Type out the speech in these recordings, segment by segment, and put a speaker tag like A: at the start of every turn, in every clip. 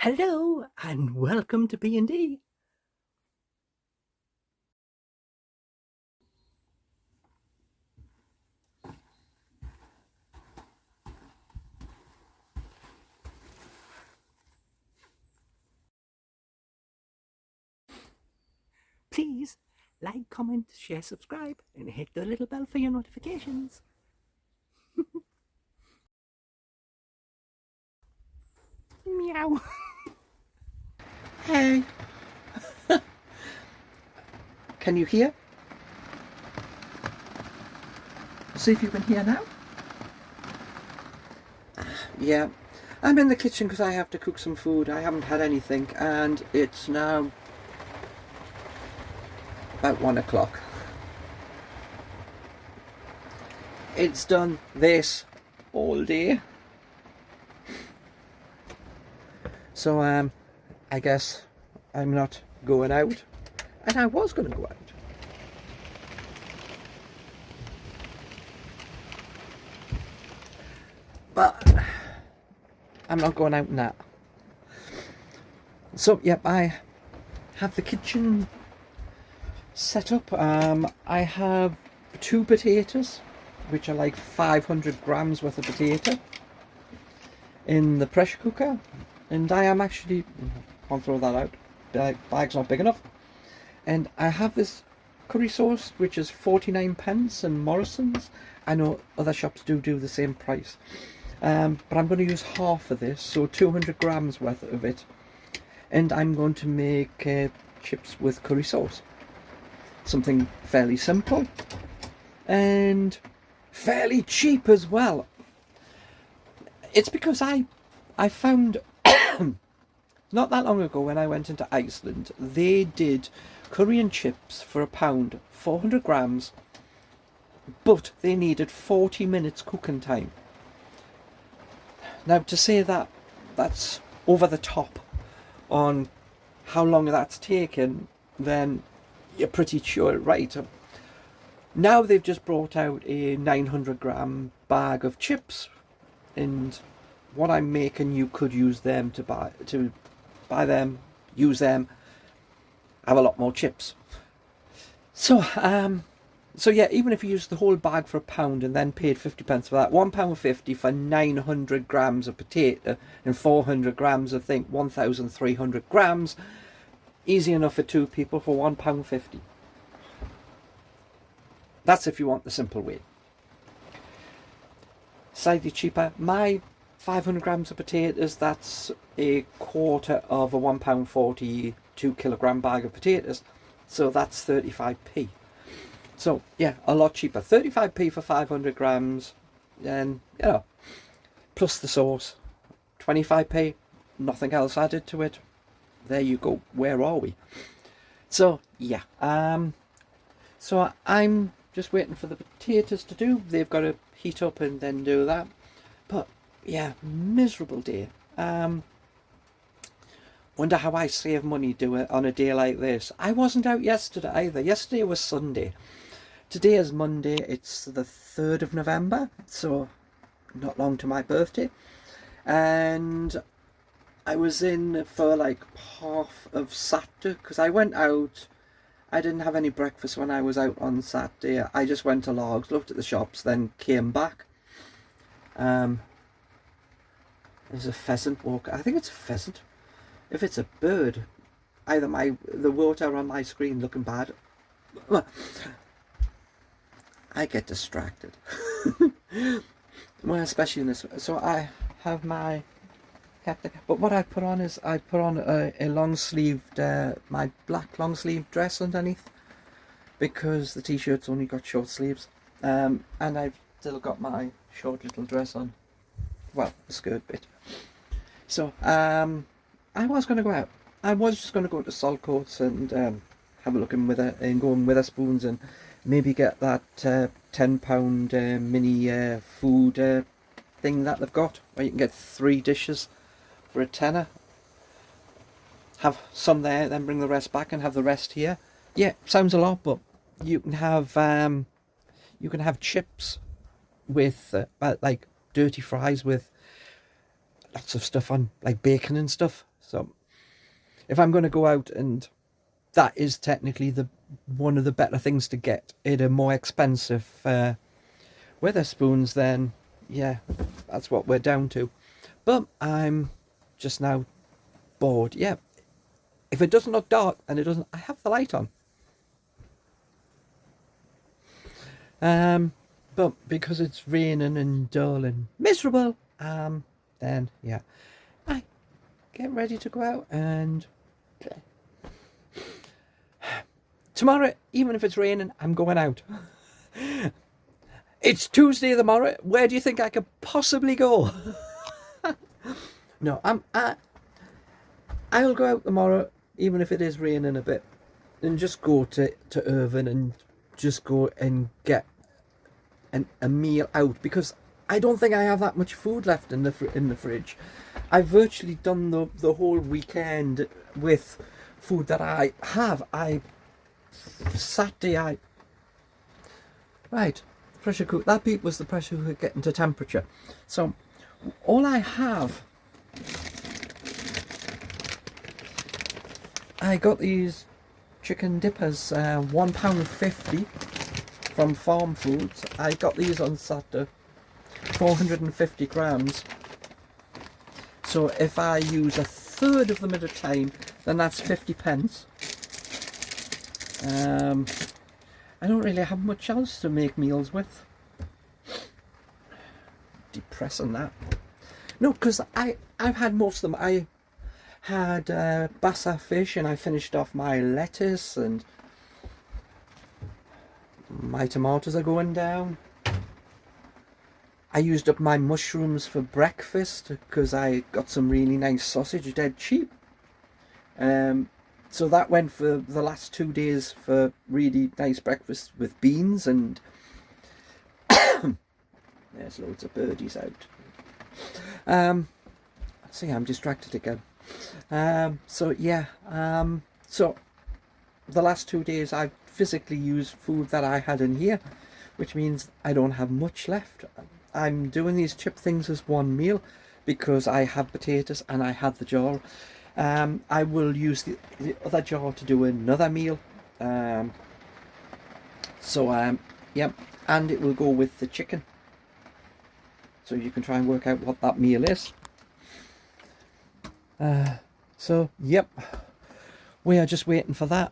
A: Hello and welcome to B&D. Please like, comment, share, subscribe, and hit the little bell for your notifications. Meow. Hey. Can you hear? See if you can hear now. Yeah, I'm in the kitchen because I have to cook some food. I haven't had anything and it's now about 1 o'clock. It's done this all day. So I guess I'm not going out. And I was going to go out. But I'm not going out now. So, yep, I have the kitchen set up. I have 2 potatoes, which are like 500 grams worth of potato, in the pressure cooker. And I am actually, can't throw that out, the bag's not big enough. And I have this curry sauce, which is 49p in Morrison's. I know other shops do the same price. But I'm going to use half of this, so 200 grams worth of it. And I'm going to make chips with curry sauce. Something fairly simple and fairly cheap as well. It's because I found not that long ago when I went into Iceland, they did curry and chips for £1, 400 grams, but they needed 40 minutes cooking time. Now, to say that that's over the top on how long that's taken, then you're pretty sure right. Now they've just brought out a 900 gram bag of chips, and what I'm making, you could use them to buy them, use them, have a lot more chips. So so yeah, even if you use the whole bag for £1 and then paid 50p for that, £1.50 for 900 grams of potato and 400 grams of 1,300 grams, easy enough for 2 people for £1.50. That's if you want the simple way. Slightly cheaper, my 500 grams of potatoes, that's a quarter of a £1.40 2-kilogram bag of potatoes, so that's 35p. So yeah, a lot cheaper. 35p for 500 grams, and you know, plus the sauce. 25p, nothing else added to it. There you go. Where are we? So yeah, so I'm just waiting for the potatoes to do. They've got to heat up and then do that. But yeah, miserable day. Wonder how I save money on a day like this. I wasn't out yesterday either. Yesterday was Sunday. Today is Monday. It's the 3rd of November, so not long to my birthday. And I was in for like half of Saturday because I went out. I didn't have any breakfast when I was out on Saturday. I just went to Logs, looked at the shops, then came back. There's a pheasant walk. I think it's a pheasant. If it's a bird, either the water on my screen looking bad. I get distracted. Well, especially in this. So I have my captain. But what I put on is I put on a long-sleeved, my black long-sleeved dress underneath, because the t-shirt's only got short sleeves. And I've still got my short little dress on. Well, the skirt bit. So I was going to go out. I was just going to go to Saltcoats and have a look in with and go in Witherspoons and maybe get that £10 mini food thing that they've got, where you can get 3 dishes for a tenner. Have some there, then bring the rest back and have the rest here. Yeah, sounds a lot, but you can have chips with like dirty fries with lots of stuff on, like bacon and stuff. So if I'm going to go out, and that is technically one of the better things to get at a more expensive Witherspoons, then yeah, that's what we're down to. But I'm just now bored. Yeah, if it doesn't look dark and it doesn't, I have the light on. But because it's raining and dull and miserable, then yeah, I get ready to go out and play. Tomorrow, even if it's raining, I'm going out. It's Tuesday tomorrow. Where do you think I could possibly go? No, I'll go out tomorrow, even if it is raining a bit, and just go to Irvine and just go and get a meal out, because I don't think I have that much food left in the fridge. I've virtually done the whole weekend with food that I have. Saturday right, pressure cook. That beep was the pressure cooker getting to temperature. So all I have, I got these chicken dippers, £1.50 from Farm Foods. I got these on Saturday, 450 grams. So if I use a third of them at a time, then that's 50 pence. I don't really have much else to make meals with. Depressing, that. No, because I've had most of them. I had bassa fish, and I finished off my lettuce, and my tomatoes are going down. I used up my mushrooms for breakfast because I got some really nice sausage, dead cheap. So that went for the last 2 days for really nice breakfast with beans, and there's loads of birdies out. See, I'm distracted again. So yeah, so the last 2 days I've physically used food that I had in here, which means I don't have much left. I'm doing these chip things as one meal because I have potatoes and I had the jar. I will use the other jar to do another meal. Yep, and it will go with the chicken. So you can try and work out what that meal is. So yep, we are just waiting for that.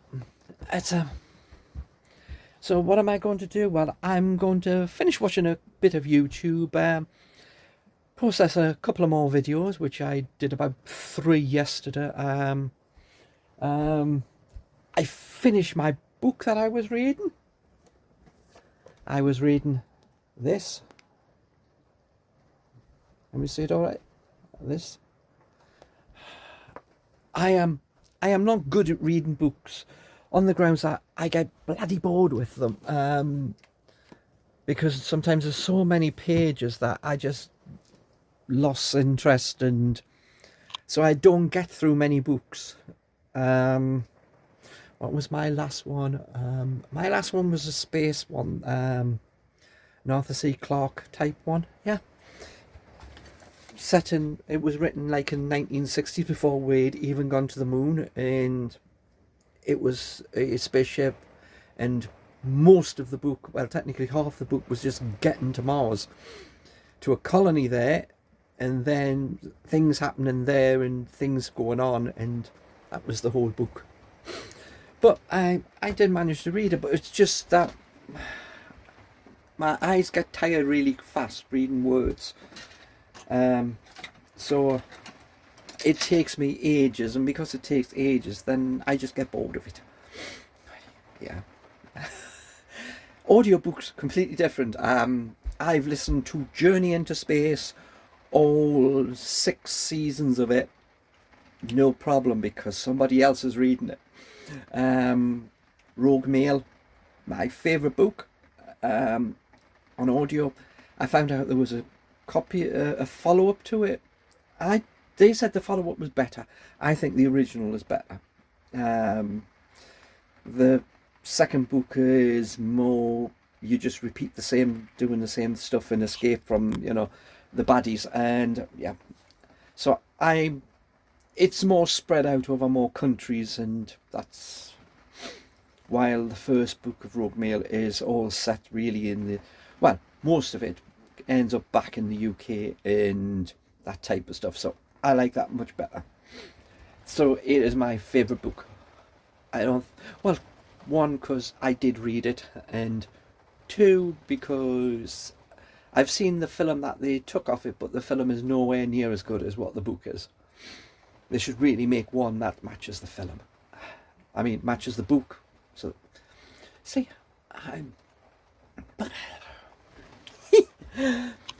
A: So what am I going to do? Well, I'm going to finish watching a bit of YouTube, process a couple of more videos, which I did about 3 yesterday. I finished my book that I was reading. I was reading this. Let me see it all right. This. I am not good at reading books, on the grounds that I get bloody bored with them. Because sometimes there's so many pages that I just lost interest, and so I don't get through many books. What was my last one? My last one was a space one, an Arthur C. Clarke type one. Yeah, it was written like in 1960, before we'd even gone to the moon, and it was a spaceship, and most of the book, well, technically half the book, was just getting to Mars, to a colony there, and then things happening there and things going on, and that was the whole book. But I did manage to read it, but it's just that my eyes get tired really fast reading words. So it takes me ages, and because it takes ages, then I just get bored of it. Yeah. Audiobooks, completely different. I've listened to Journey into Space, all 6 seasons of it, no problem, because somebody else is reading it. Rogue Mail, my favourite book, on audio. I found out there was a copy, a follow-up to it. They said the follow-up was better. I think the original is better. The second book is more, you just repeat the same, doing the same stuff and escape from, the baddies, and yeah. So it's more spread out over more countries, and that's while the first book of Rogue Mail is all set really in the, well, most of it ends up back in the UK and that type of stuff, so I like that much better. So it is my favourite book. I don't, well, one, because I did read it, and two, because I've seen the film that they took off it, but the film is nowhere near as good as what the book is. They should really make one that matches the film. I mean, matches the book. So, see, but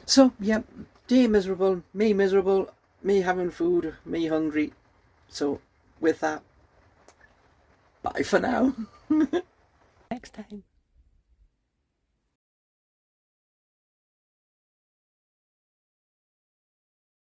A: so yeah, day miserable, me having food, me hungry. So with that, bye for now. Next time.